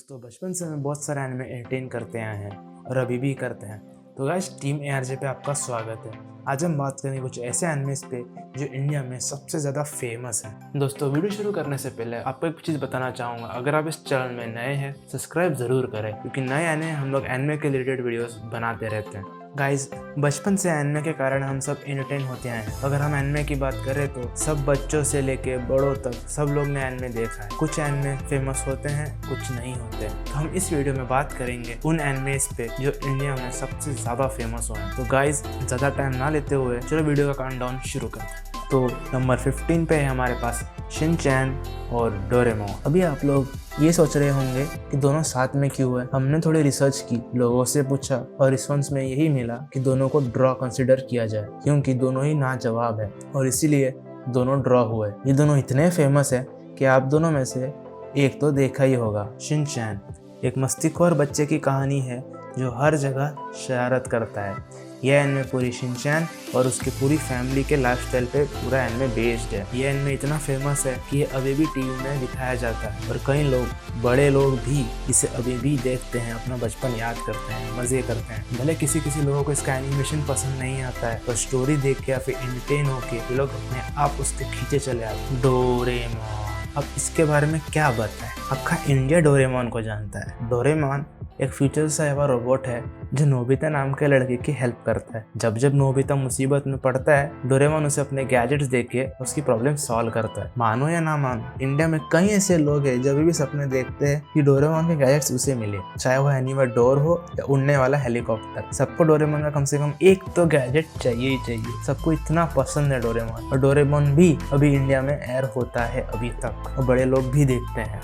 दोस्तों बचपन से हमें बहुत सारे एनिमे एंटरटेन करते आए हैं और अभी भी करते हैं। तो गाइस टीम एआरजे पे आपका स्वागत है। आज हम बात करेंगे कुछ ऐसे एनिमेस पे जो इंडिया में सबसे ज़्यादा फेमस हैं। दोस्तों वीडियो शुरू करने से पहले आपको एक चीज़ बताना चाहूँगा, अगर आप इस चैनल में नए हैं सब्सक्राइब ज़रूर करें, क्योंकि नए आने हम लोग एनिमे के रिलेटेड वीडियोस बनाते रहते हैं। गाइस बचपन से एनिमे के कारण हम सब एंटरटेन होते हैं। अगर हम एनिमे की बात करें तो सब बच्चों से लेके बड़ों तक सब लोग ने एनिमे देखा है। कुछ एनिमे फेमस होते हैं, कुछ नहीं होते। तो हम इस वीडियो में बात करेंगे उन एनिमेस पे जो इंडिया में सबसे ज़्यादा फेमस हुए हैं। तो गाइस ज़्यादा टाइम ना लेते हुए चलो वीडियो का काउंटडाउन शुरू करते हैं। तो नंबर 15 पे है हमारे पास शिनचैन और डोरेमोन। अभी आप लोग ये सोच रहे होंगे कि दोनों साथ में क्यों है। हमने थोड़ी रिसर्च की, लोगों से पूछा और रिस्पॉन्स में यही मिला कि दोनों को ड्रॉ कंसिडर किया जाए, क्योंकि दोनों ही ना जवाब है और इसीलिए दोनों ड्रॉ हुए। ये दोनों इतने फेमस है कि आप दोनों में से एक तो देखा ही होगा। शिनचैन एक मस्तीखोर बच्चे की कहानी है जो हर जगह शरारत करता है। यह एनिमे पूरी शिनचैन और उसकी पूरी फैमिली के लाइफस्टाइल पे पूरा एनिमे बेस्ड है। यह एनिमे इतना फेमस है कि ये अभी भी टीवी में दिखाया जाता है और कई लोग, बड़े लोग भी इसे अभी भी देखते हैं, अपना बचपन याद करते हैं, मज़े करते हैं। भले किसी किसी लोगों को इसका एनिमेशन पसंद नहीं आता है, पर स्टोरी देख के या फिर एंटरटेन होके ये लोग अपने आप उसके खींचे चले आते हैं। डोरेमोन, अब इसके बारे में क्या बताएं, अक्खा इंडिया डोरेमोन को जानता है। डोरेमोन एक फ्यूचर से आया रोबोट है जो नोबिता नाम के लड़के की हेल्प करता है। जब जब नोबिता मुसीबत में पड़ता है, डोरेमोन उसे अपने गैजेट्स देके उसकी प्रॉब्लम सॉल्व करता है। मानो या ना मानो, इंडिया में कई ऐसे लोग हैं जब भी सपने देखते हैं कि डोरेमोन के गैजेट्स उसे मिले, चाहे वो एनीवेयर डोर हो या उड़ने वाला हेलीकॉप्टर। सबको डोरेमोन का कम से कम एक तो गैजेट चाहिए ही चाहिए। सबको इतना पसंद है डोरेमोन, और डोरेमोन भी अभी इंडिया में एयर होता है अभी तक, और बड़े लोग भी देखते हैं।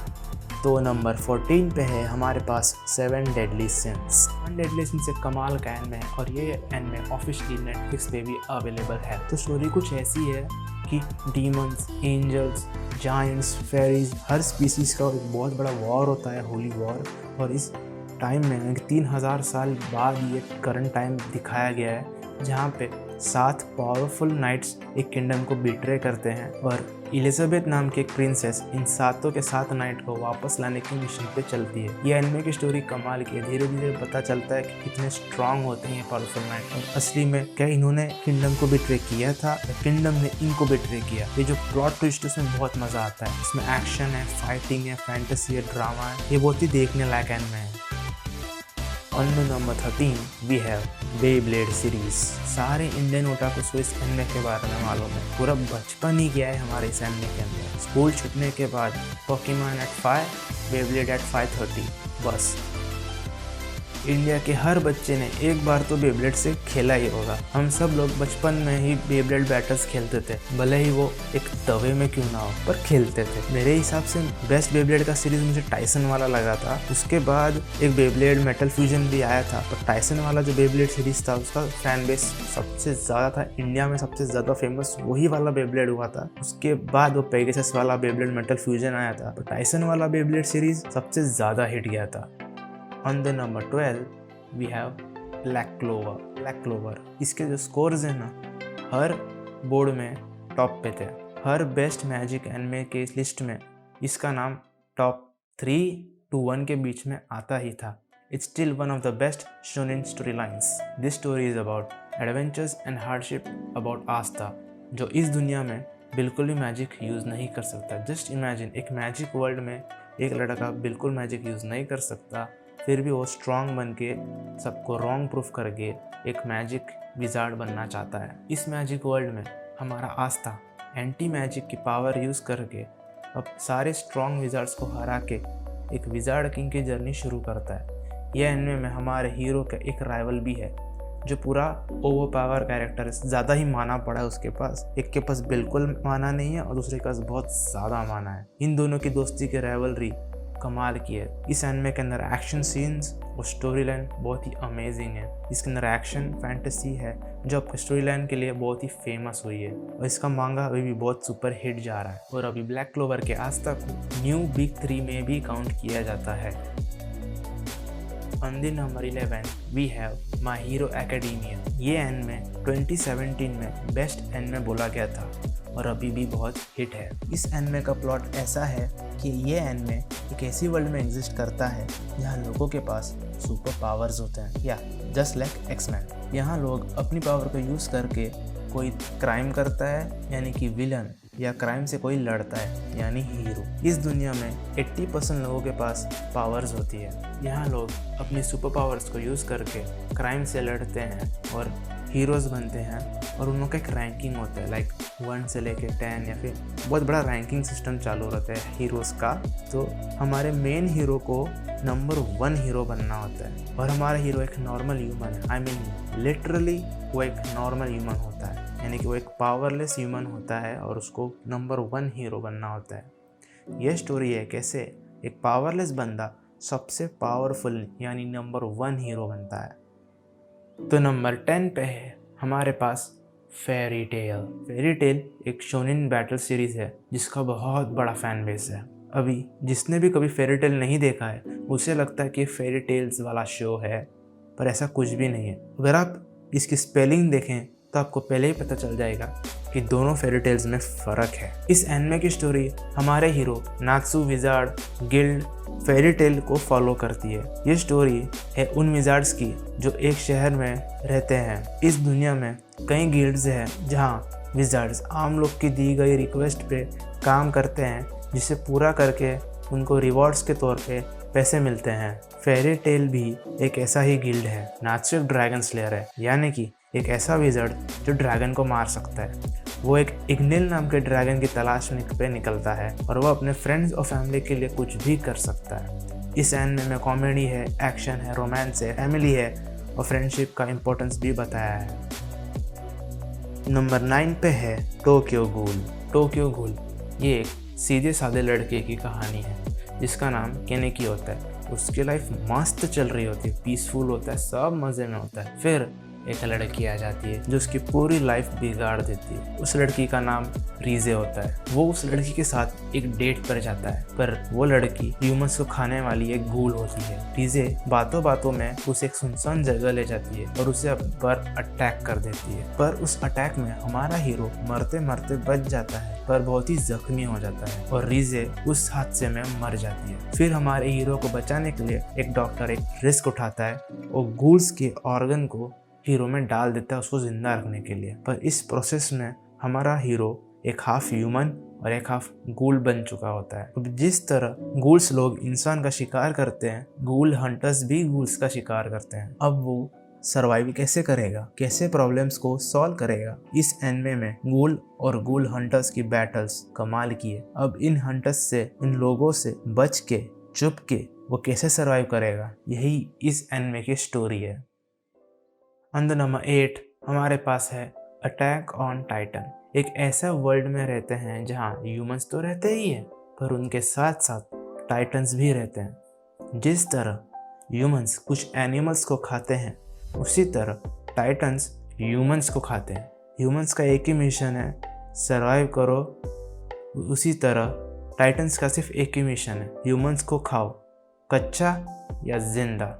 तो नंबर 14 पे है हमारे पास 7 डेडली सिंस। 7 डेडली सिंस एक कमाल का एनिमे है और ये एनिमे ऑफिशियली नेटफ्लिक्स पे भी अवेलेबल है। तो स्टोरी कुछ ऐसी है कि डीमंस, एंजल्स, जायंट्स, फेरीज, हर स्पीसीज का एक बहुत बड़ा वॉर होता है, होली वॉर। और इस टाइम में 3000 साल बाद ये करंट टाइम दिखाया गया है, जहाँ पे 7 पावरफुल नाइट्स एक किंगडम को बिट्रे करते हैं और एलिजाबेथ नाम की एक प्रिंसेस इन 7 के 7 नाइट को वापस लाने के मिशन पे चलती है। ये एनिमे की स्टोरी कमाल की है। धीरे धीरे पता चलता है कि कितने स्ट्रांग होते हैं ये पावरफुल नाइट, और असली में क्या इन्होंने किंगडम को बिट्रे किया था या किंगडम ने इनको बिट्रे किया। ये जो प्लॉट ट्विस्ट उसमें बहुत मजा आता है। इसमें एक्शन है, फाइटिंग है, फैंटेसी है, ड्रामा है। ये बहुत ही देखने लायक एनिमे है। On number 13 we have Beyblade series. सारे इंडियन ओटाकू को इस एनिमे के बारे में मालूम है। पूरा बचपन ही गया है हमारे इस एनिमे के अंदर। स्कूल छूटने के बाद पोकेमॉन एट 5, बेब्लेड एट 5:30, बस। इंडिया के हर बच्चे ने एक बार तो बेब्लेड से खेला ही होगा। हम सब लोग बचपन में ही बेब्लेड बैटल्स खेलते थे, भले ही वो एक तवे में क्यों ना हो, पर खेलते थे। मेरे हिसाब से बेस्ट बेब्लेड का सीरीज मुझे टाइसन वाला लगा था। उसके बाद एक बेब्लेड मेटल फ्यूजन भी आया था, पर टाइसन वाला जो बेब्लेड सीरीज था उसका फैन बेस सबसे ज़्यादा था। इंडिया में सबसे ज़्यादा फेमस वही वाला बेब्लेड हुआ था। उसके बाद वो पेगासस वाला बेब्लेड मेटल फ्यूजन आया था, पर टाइसन वाला बेब्लेड सीरीज सबसे ज़्यादा हिट गया था। On the number 12 we have black clover. Black clover इसके जो स्कोर्स हैं ना, हर बोर्ड में टॉप पे थे। हर बेस्ट मैजिक एनिमे के इस लिस्ट में इसका नाम टॉप 3 to 1 के बीच में आता ही था। It's still one of the best shonen storylines. This story is about adventures and hardship about आस्था, जो इस दुनिया में बिल्कुल भी मैजिक यूज़ नहीं कर सकता। जस्ट इमेजिन, एक मैजिक वर्ल्ड में एक लड़का बिल्कुल मैजिक यूज़ नहीं कर सकता, फिर भी वो स्ट्रॉन्ग बन के सबको रॉन्ग प्रूफ करके एक मैजिक विजार्ड बनना चाहता है। इस मैजिक वर्ल्ड में हमारा आस्था एंटी मैजिक की पावर यूज़ करके अब सारे स्ट्रॉन्ग विजार्ड्स को हरा के एक विजार्ड किंग की जर्नी शुरू करता है। यह एनिमे में हमारे हीरो का एक राइवल भी है, जो पूरा ओवर पावर कैरेक्टर ज़्यादा ही माना पड़ा है उसके पास। एक के पास बिल्कुल माना नहीं है और दूसरे के पास बहुत ज़्यादा माना है। इन दोनों की दोस्ती की राइवलरी कमाल की है। इस एनिमे के अंदर एक्शन सीन्स और स्टोरी लाइन बहुत ही अमेजिंग है। इसके अंदर एक्शन फैंटेसी है जो आपके स्टोरी लाइन के लिए बहुत ही फेमस हुई है, और इसका मांगा अभी भी बहुत सुपर हिट जा रहा है। और अभी ब्लैक क्लोवर के आस्था को न्यू बिग 3 में भी काउंट किया जाता है। On the number 11 we have my hero academia. ये एनिमे 2017 में बेस्ट एनिमे बोला गया था। और अभी भी बहुत हिट है। इस एनिमे का प्लॉट ऐसा है कि ये एनिमे एक ऐसी वर्ल्ड में एग्जिस्ट करता है जहाँ लोगों के पास सुपर पावर्स होते हैं, या जस्ट लाइक एक्समैन। यहाँ लोग अपनी पावर को यूज़ करके कोई क्राइम करता है यानी कि विलन, या क्राइम से कोई लड़ता है यानी हीरो। इस दुनिया में 80% लोगों के पास पावर्स होती है। यहाँ लोग अपनी सुपर पावर्स को यूज़ करके क्राइम से लड़ते हैं और हीरोज़ बनते हैं, और उन लोगों का एक रैंकिंग होता है, लाइक 1 से लेके 10, या फिर बहुत बड़ा रैंकिंग सिस्टम चालू रहता है हीरोज़ का। तो हमारे मेन हीरो को नंबर 1 हीरो बनना होता है, और हमारा हीरो एक नॉर्मल ह्यूमन है। आई मीन लिटरली वो एक नॉर्मल ह्यूमन होता है, यानी कि वो एक पावरलेस ह्यूमन होता है और उसको नंबर 1 हीरो बनना होता है। यह स्टोरी है कैसे एक पावरलेस बंदा सबसे पावरफुल यानी नंबर 1 हीरो बनता है। तो नंबर 10 पे है हमारे पास फेरी टेल। फेरी टेल एक शोनिन बैटल सीरीज़ है जिसका बहुत बड़ा फैन बेस है। अभी जिसने भी कभी फेरी टेल नहीं देखा है उसे लगता है कि फेरी टेल्स वाला शो है, पर ऐसा कुछ भी नहीं है। अगर आप इसकी स्पेलिंग देखें तो आपको पहले ही पता चल जाएगा कि दोनों फेरी टेल्स में फ़र्क है। इस एनिमे की स्टोरी हमारे hero Natsu wizard guild fairy tale को फॉलो करती है। ये स्टोरी है उन विजार्ड्स की जो एक शहर में रहते हैं। इस दुनिया में कई गिल्ड्स हैं जहाँ विजार्ड्स आम लोग की दी गई रिक्वेस्ट पे काम करते हैं, जिसे पूरा करके उनको रिवॉर्ड्स के तौर पे पैसे मिलते हैं। फेरी टेल भी एक ऐसा ही गिल्ड है। नात्सु एक ड्रैगन स्लेयर है, यानी कि एक ऐसा विज़र्ड जो ड्रैगन को मार सकता है। वो एक इग्निल नाम के ड्रैगन की तलाश पे निकलता है और वो अपने फ्रेंड्स और फैमिली के लिए कुछ भी कर सकता है। इस एनिमे में कॉमेडी है, एक्शन है, रोमांस है, फैमिली है और फ्रेंडशिप का इम्पोर्टेंस भी बताया है। नंबर 9 पे है टोक्यो गूल। टोक्यो गूल ये एक सीधे साधे लड़के की कहानी है जिसका नाम केनेकी होता है। उसकी लाइफ मस्त चल रही होती है, पीसफुल होता है, सब मज़े में होता है। फिर एक लड़की आ जाती है जो उसकी पूरी लाइफ बिगाड़ देती है। उस लड़की का नाम रीजे होता है। वो उस लड़की के साथ एक डेट पर जाता है, पर वो लड़की ह्यूमंस को खाने वाली एक गूल होती है। रीजे बातों बातों में उसे एक सुनसान जगह ले जाती है और उसे पर अटैक कर देती है। पर उस अटैक में हमारा हीरो मरते मरते बच जाता है, पर बहुत ही जख्मी हो जाता है और रीजे उस हादसे में मर जाती है। फिर हमारे हीरो को बचाने के लिए एक डॉक्टर एक रिस्क उठाता है और गूल्स के ऑर्गन को हीरो में डाल देता है उसको जिंदा रखने के लिए। पर इस प्रोसेस में हमारा हीरो एक हाफ ह्यूमन और एक हाफ गूल बन चुका होता है। अब जिस तरह गूल्स लोग इंसान का शिकार करते हैं, गूल हंटर्स भी गूल्स का शिकार करते हैं। अब वो सर्वाइव कैसे करेगा, कैसे प्रॉब्लम्स को सॉल्व करेगा, इस एनिमे में गूल और गूल हंटर्स की बैटल्स कमाल की है। अब इन हंटर्स से, इन लोगों से बच के, छुप के वो कैसे सर्वाइव करेगा, यही इस एनिमे की स्टोरी है। अंदर नंबर 8 हमारे पास है अटैक ऑन टाइटन। एक ऐसा वर्ल्ड में रहते हैं जहाँ ह्यूमंस तो रहते ही हैं, पर उनके साथ साथ टाइटन्स भी रहते हैं। जिस तरह ह्यूमंस कुछ एनिमल्स को खाते हैं, उसी तरह टाइटन्स ह्यूमंस को खाते हैं। ह्यूमंस का एक ही मिशन है, सर्वाइव करो। उसी तरह टाइटन्स का सिर्फ एक ही मिशन है, ह्यूमंस को खाओ, कच्चा या जिंदा,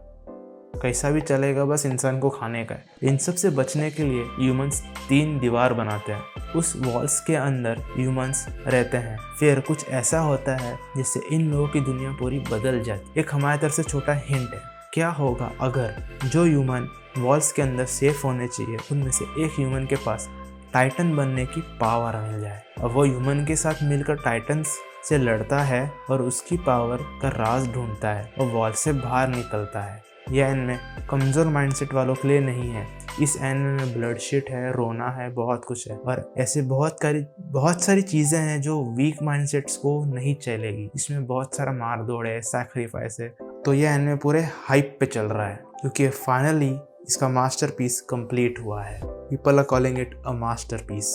कैसा भी चलेगा, बस इंसान को खाने का है। इन सब से बचने के लिए ह्यूमंस 3 दीवार बनाते हैं। उस वॉल्स के अंदर ह्यूमंस रहते हैं। फिर कुछ ऐसा होता है जिससे इन लोगों की दुनिया पूरी बदल जाती है। एक हमारी तरफ से छोटा हिंट है, क्या होगा अगर जो ह्यूमन वॉल्स के अंदर सेफ होने चाहिए उनमें से एक ह्यूमन के पास टाइटन बनने की पावर मिल जाए। अब वो ह्यूमन के साथ मिलकर टाइटन्स से लड़ता है और उसकी पावर का राज ढूंढता है और वॉल से बाहर निकलता है। यह एनिमे कमज़ोर माइंडसेट वालों के लिए नहीं है। इस एनिमे में ब्लडशिट है, रोना है, बहुत कुछ है और ऐसे बहुत सारी चीज़ें हैं जो वीक माइंडसेट्स को नहीं चलेगी। इसमें बहुत सारा मार दौड़ है, सैक्रिफाइस है। तो यह एनिमे पूरे हाइप पे चल रहा है क्योंकि फाइनली इसका मास्टरपीस कंप्लीट हुआ है। People are calling it a masterpiece.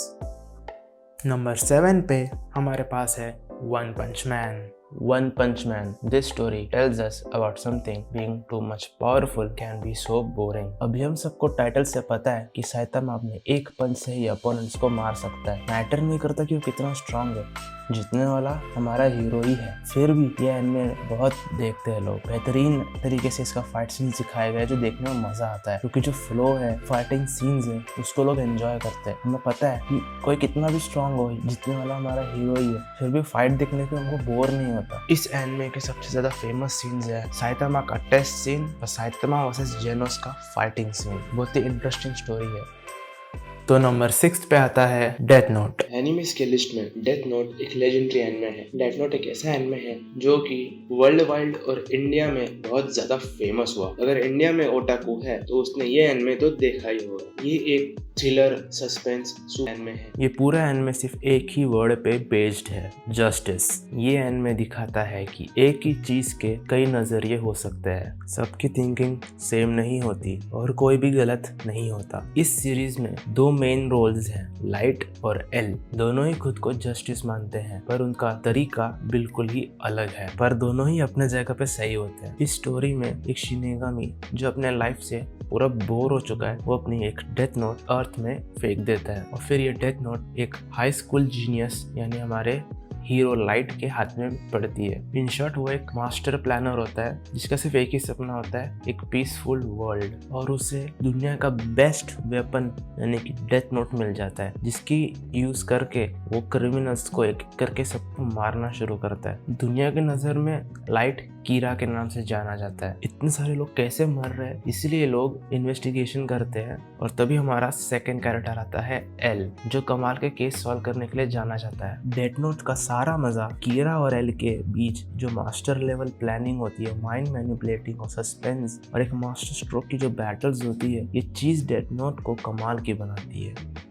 Number 7 पे हमारे पास है One Punch Man. One Punch Man. This story tells us about something being too much powerful can be so boring. अभी हम सबको टाइटल से पता है कि साइतामा अपने एक पंच से ही अपोनेंट्स को मार सकता है। मैटर नहीं करता कि वो कितना स्ट्रांग है, जीतने वाला हमारा हीरो ही है। फिर भी ये एनिमे बहुत देखते हैं लोग। बेहतरीन तरीके से इसका फाइट सीन दिखाया गया है जो देखने में मजा आता है, क्योंकि जो फ्लो है, फाइटिंग सीन्स है, उसको लोग एंजॉय करते हैं। हमें पता है कि कोई कितना भी स्ट्रांग हो, जीतने वाला हमारा हीरो ही है, फिर भी फाइट देखने पे हमको बोर नहीं होता। इस एनिमे के सबसे ज्यादा फेमस सीन्स है साइतामा का टेस्ट सीन और साइतामा वर्सेस जेनोस का फाइटिंग सीन। बहुत ही इंटरेस्टिंग स्टोरी है। तो नंबर 6 पे आता है डेथ नोट। एनिमेस के लिस्ट में डेथ नोट एक लेजेंडरी एनिमे है। डेथ नोट एक ऐसा एनिमे है जो कि वर्ल्ड वाइड और इंडिया में बहुत ज्यादा फेमस हुआ। अगर इंडिया में ओटाकू है तो उसने ये एनिमे तो देखा ही होगा। ये एक थ्रिलर सस्पेंस एनिमे है। ये पूरा एनिमे सिर्फ एक ही वर्ड पे बेस्ड है, जस्टिस। ये एनिमे दिखाता है कि एक ही चीज के कई नजरिए हो सकते हैं, सबकी थिंकिंग सेम नहीं होती और कोई भी गलत नहीं होता। इस सीरीज में दो मेन रोल्स हैं, लाइट और एल। दोनों ही खुद को जस्टिस मानते हैं, पर उनका तरीका बिल्कुल ही अलग है, पर दोनों ही अपने जगह पे सही होते हैं। इस स्टोरी में एक शिनेगामी जो अपने लाइफ से पूरा बोर हो चुका है, वो अपनी एक डेथ नोट अर्थ में फेंक देता है और फिर ये डेथ नोट एक हाई स्कूल जीनियस यानी हमारे हीरो लाइट के हाथ में पड़ती है। इन शॉर्ट वो एक मास्टर प्लानर होता है जिसका सिर्फ एक ही सपना होता है, एक पीसफुल वर्ल्ड, और उसे दुनिया का बेस्ट वेपन यानी कि डेथ नोट मिल जाता है, जिसकी यूज करके वो क्रिमिनल्स को एक करके सबको मारना शुरू करता है। दुनिया की नजर में लाइट कीरा के नाम से जाना जाता है। इतने सारे लोग कैसे मर रहे हैं, इसलिए लोग इन्वेस्टिगेशन करते हैं और तभी हमारा सेकंड कैरेक्टर आता है एल, जो कमाल के केस सॉल्व करने के लिए जाना जाता है। डेथ नोट का सारा मजा कीरा और एल के बीच जो मास्टर लेवल प्लानिंग होती है, माइंड मैनिपुलेटिंग और सस्पेंस और एक मास्टर स्ट्रोक की जो बैटल्स होती है, ये चीज डेथ नोट को कमाल की बनाती है।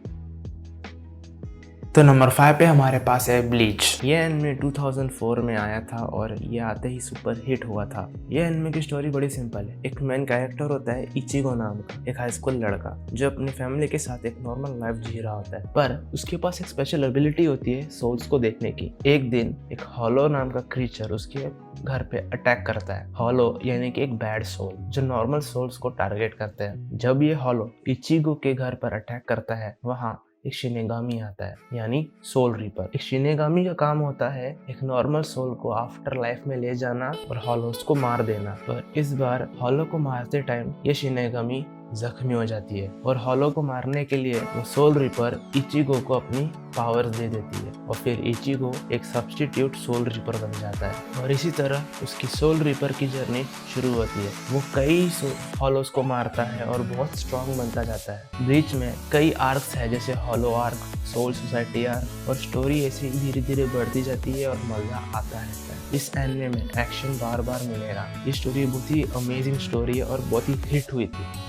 तो नंबर 5 पे हमारे पास है ब्लीच। ये एनिमे 2004 में आया था और ये आते ही सुपर हिट हुआ था। ये एनिमे की स्टोरी बड़ी सिंपल है। एक मेन कैरेक्टर होता है इचिगो नाम का, एक हाई स्कूल लड़का जो अपनी फैमिली के साथ एक नॉर्मल लाइफ जी रहा होता है, पर उसके पास एक स्पेशल एबिलिटी होती है सोल्स को देखने की। एक दिन एक हॉलो नाम का क्रीचर उसके घर पे अटैक करता है। हॉलो यानी कि एक बैड सोल जो नॉर्मल सोल्स को टारगेट करते हैं। जब ये हॉलो इचिगो के घर पर अटैक करता है, वहाँ एक शिनेगामी आता है यानी सोल रीपर। एक शिनेगामी का काम होता है एक नॉर्मल सोल को आफ्टर लाइफ में ले जाना और हॉलोस को मार देना। पर इस बार हॉलो को मारते टाइम ये शिनेगामी जख्मी हो जाती है और हॉलो को मारने के लिए वो सोल रिपर इचिगो को अपनी पावर्स दे देती है और फिर इचिगो एक सब्स्टिट्यूट सोल रिपर बन जाता है और इसी तरह उसकी सोल रिपर की जर्नी शुरू होती है। वो कई हॉलोस को मारता है और बहुत स्ट्रांग बनता जाता है। ब्लीच में कई आर्क्स है जैसे Hollow arc, Soul Society arc, और स्टोरी ऐसे धीरे धीरे बढ़ती जाती है और मजा आता रहता है। इस एनिमे में एक्शन बार बार मिलेगा। ये स्टोरी बहुत ही अमेजिंग स्टोरी है और बहुत ही हिट हुई थी।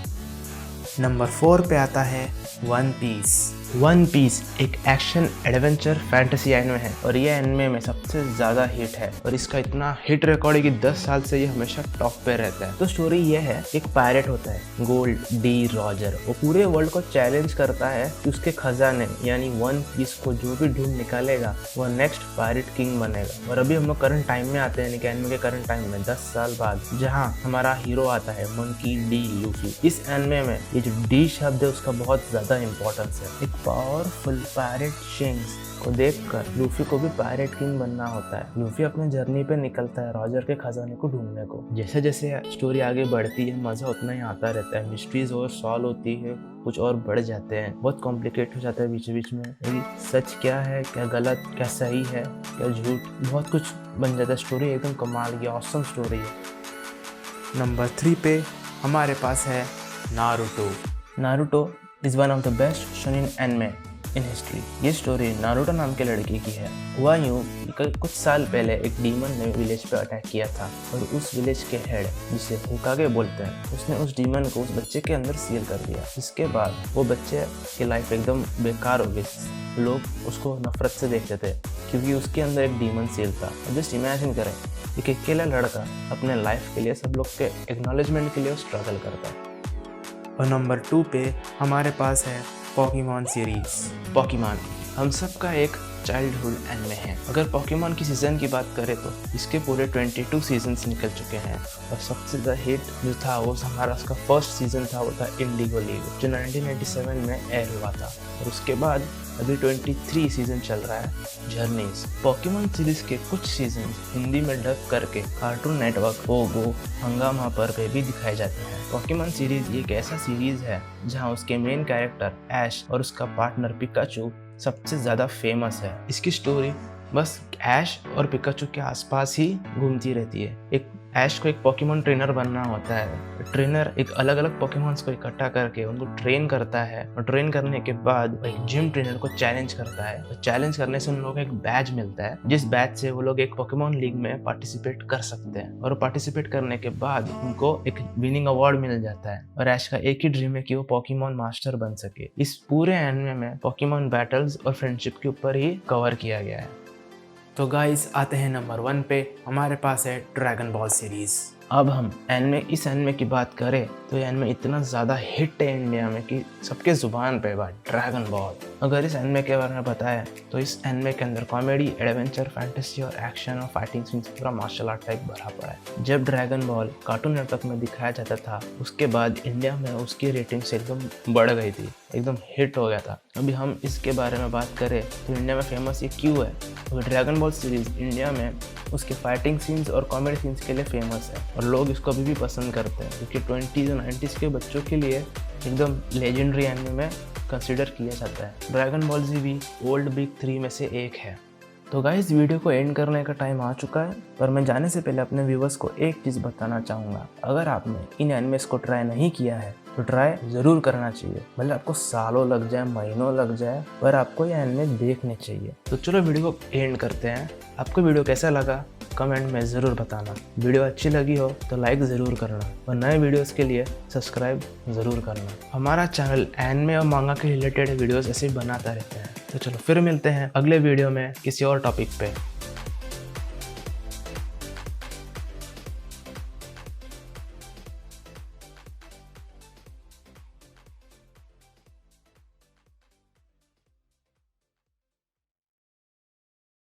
नंबर 4 पे आता है वन पीस। वन पीस एक एक्शन एडवेंचर फैंटेसी एनिमे है और ये एनिमे में सबसे ज़्यादा हिट है और इसका इतना हिट रिकॉर्ड है कि 10 साल से ये हमेशा टॉप पे रहता है। तो स्टोरी ये है, एक पायरेट होता है गोल्ड डी रॉजर, वो पूरे वर्ल्ड को चैलेंज करता है कि उसके खजाने यानी वन पीस को जो भी ढूंढ निकालेगा वो नेक्स्ट पायरेट किंग बनेगा। और अभी हम लोग करंट टाइम में आते हैं, यानी कि एनिमे के करंट टाइम में 10 साल बाद, जहाँ हमारा हीरो आता है मंकी डी लूफी। इस एनिमे में ये जो डी शब्द है उसका बहुत ज़्यादा इंपॉर्टेंस है। एक पावरफुल पायरेट शिंग्स को देखकर लूफी को भी पायरेट किंग बनना होता है। लूफी अपने जर्नी पे निकलता है रॉजर के खजाने को ढूंढने को। जैसे जैसे स्टोरी आगे बढ़ती है मजा उतना ही आता रहता है। मिस्ट्रीज और सॉल्व होती है, कुछ और बढ़ जाते हैं, बहुत कॉम्प्लिकेट हो जाता है बीच बीच में। सच क्या है, क्या गलत, क्या सही है, क्या झूठ, बहुत कुछ बन जाता है। स्टोरी एकदम कमाल की ऑसम स्टोरी है। नंबर 3 पे हमारे पास है Naruto. Naruto is one of the best shonen anime in history. ये स्टोरी नारुतो नाम के लड़के की है। हुआ यूँ कि कुछ साल पहले एक डीमन ने विलेज पे अटैक किया था और उस विलेज के हेड, जिसे होकागे बोलते हैं, उसने उस डीमन को उस बच्चे के अंदर सील कर दिया। इसके बाद वो बच्चे की लाइफ एकदम बेकार हो गई। लोग उसको नफरत से देखते थे क्योंकि उसके अंदर एक डीमन सील था। जस्ट इमेजिन करें, एक अकेला लड़का अपने लाइफ के लिए, सब लोग के एक्नॉलेजमेंट के लिए स्ट्रगल करता है। और नंबर 2 पे हमारे पास है पोकेमॉन सीरीज। पोकेमॉन हम सब का एक चाइल्डहुड एनिमे है। अगर पोकेमॉन की सीजन की बात करें तो इसके पूरे 22 सीजन्स निकल चुके हैं और सबसे ज़्यादा हिट जो था वो हमारा उसका फर्स्ट सीजन था, वो था इंडिगो लीग जो 1997 में एयर हुआ था। और उसके बाद अभी 23 सीजन चल रहा है जर्नीज। पोकेमॉन सीरीज के कुछ सीजन हिंदी में डब करके कार्टून नेटवर्क, पोगो, हंगामा पर भी दिखाए जाते हैं। पोकेमॉन सीरीज एक ऐसा सीरीज है जहां उसके मेन कैरेक्टर ऐश और उसका पार्टनर पिकाचू सबसे ज़्यादा फेमस है। इसकी स्टोरी बस ऐश और पिकाचू के आसपास ही घूमती रहती है। एक ऐश को एक पोकेमॉन ट्रेनर बनना होता है। ट्रेनर एक अलग अलग पोकेमॉन्स को इकट्ठा करके उनको ट्रेन करता है और ट्रेन करने के बाद एक जिम ट्रेनर को चैलेंज करता है और चैलेंज करने से उन लोगों को एक बैज मिलता है, जिस बैज से वो लोग एक पोकेमॉन लीग में पार्टिसिपेट कर सकते हैं। और पार्टिसिपेट करने के बाद उनको एक विनिंग अवार्ड मिल जाता है और ऐश का एक ही ड्रीम है कि वो पोकेमॉन मास्टर बन सके। इस पूरे एनिमे में पोकेमॉन बैटल्स और फ्रेंडशिप के ऊपर ही कवर किया गया है। तो गाइस आते हैं नंबर 1 पे, हमारे पास है ड्रैगन बॉल सीरीज। अब हम इस एनिमे की बात करें तो ये एनिमे इतना ज़्यादा हिट है इंडिया में कि सबके ज़ुबान पे बात ड्रैगन बॉल। अगर इस एनिमे के बारे में बताएं तो इस एनिमे के अंदर कॉमेडी, एडवेंचर, फैंटेसी और एक्शन और फाइटिंग सीन्स पूरा मार्शल आर्ट टाइप भरा पड़ा है। जब ड्रैगन बॉल कार्टून नेटवर्क में दिखाया जाता था उसके बाद इंडिया में उसकी रेटिंग से एकदम बढ़ गई थी, एकदम हिट हो गया था। अभी हम इसके बारे में बात करें तो इंडिया में फेमस ये क्यों है? तो ड्रैगन बॉल सीरीज इंडिया में उसके फाइटिंग सीन्स और कॉमेडी सीन्स के लिए फेमस है और लोग इसको अभी भी पसंद करते हैं क्योंकि 20s और 90s के बच्चों के लिए एकदम लेजेंडरी एनिमे में कंसिडर किया जाता है। ड्रैगन बॉल जी भी ओल्ड बिग 3 में से एक है। तो गाइस वीडियो को एंड करने का टाइम आ चुका है, पर मैं जाने से पहले अपने व्यूवर्स को एक चीज़ बताना चाहूँगा। अगर आपने इन एनिमेस को ट्राई नहीं किया है तो ट्राई ज़रूर करना चाहिए। भले आपको सालों लग जाए, महीनों लग जाए, पर आपको ये एनिमे देखने चाहिए। तो चलो वीडियो को एंड करते हैं। आपको वीडियो कैसा लगा कमेंट में ज़रूर बताना। वीडियो अच्छी लगी हो तो लाइक ज़रूर करना और नए वीडियोस के लिए सब्सक्राइब ज़रूर करना। हमारा चैनल एनिमे और मांगा के रिलेटेड वीडियोस ऐसे बनाता रहता है। तो चलो फिर मिलते हैं अगले वीडियो में किसी और टॉपिक पे।